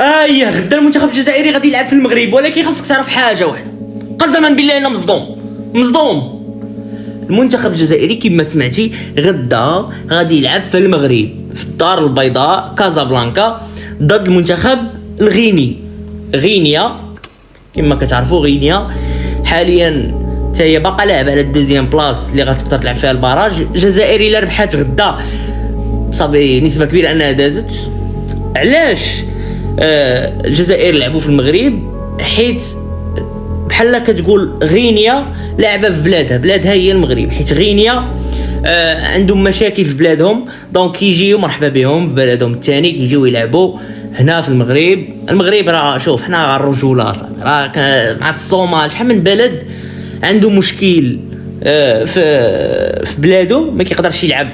غدا المنتخب الجزائري غادي يلعب في المغرب، ولكن خاصك تعرف حاجه واحده، قسما بالله انا مصدوم. المنتخب الجزائري كما سمعتي غدا غادي يلعب في المغرب في الدار البيضاء كازابلانكا ضد المنتخب الغيني. غينيا كما كتعرفوا غينيا حاليا حتى هي باقا لاعبه على الدوزيام بلاص اللي غتقدر تلعب فيها البراج. الجزائر الا ربحات غدا صافي نسبه كبيره انها دازت. علاش الجزائر لعبوا في المغرب؟ حيت بحال كتقول غينيا لاعبه في بلادها هي المغرب، حيت غينيا عندهم مشاكل في بلادهم، دونك كيجيو مرحبا بهم في بلدهم الثاني، كيجيو يلعبوا هنا في المغرب. راه شوف حنا الرجوله صاحبي، راه مع الصومال شحال من بلد عنده مشكل في بلاده ما كيقدرش يلعب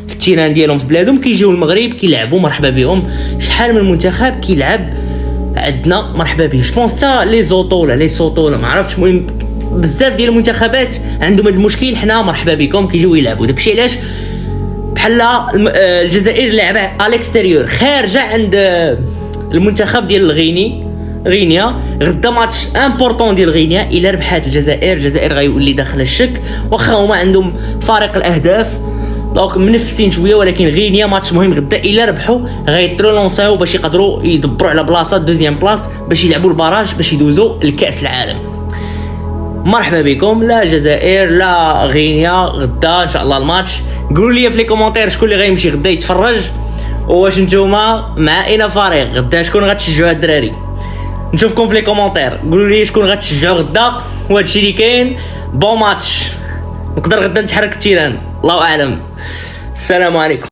في التيران ديالهم في بلادهم، كيجيو المغرب كيلعبوا مرحبا بهم. شحال من منتخب كيلعب عندنا مرحبا به. جوبونس تا لي سوطو ولا ما عرفتش، المهم بزاف ديال المنتخبات عندهم هذا المشكل، حنا مرحبا بكم كيجيو يلعبوا. داكشي علاش بحال الجزائر لعبه الاكستيريور خارجه عند المنتخب ديال غينيا. غدا ماتش امبورطون ديال غينيا، الا ربحات الجزائر غيولي داخل الشك، واخا هما عندهم فارق الاهداف دونك منفسين شويه، ولكن غينيا ماتش مهم غدا الا ربحوا غيترونساو باش يقدروا يدبروا على بلاصه دوزيام بلاص باش يلعبوا البراج باش يدوزوا لكاس العالم. مرحبا بكم، لا الجزائر لا غينيا غدا ان شاء الله الماتش. قولوا لي في لي كومونتير شكون اللي غيمشي غدا يتفرج، واش نتوما مع اين فريق غدا، شكون غتشجعوا الدراري. نشوفكم في لي كومونتير، قولوا لي شكون غتشجعوا غدا، وهادشي اللي كاين. بون ماتش، نقدر غدا نتحرك التيران الله اعلم. السلام عليكم.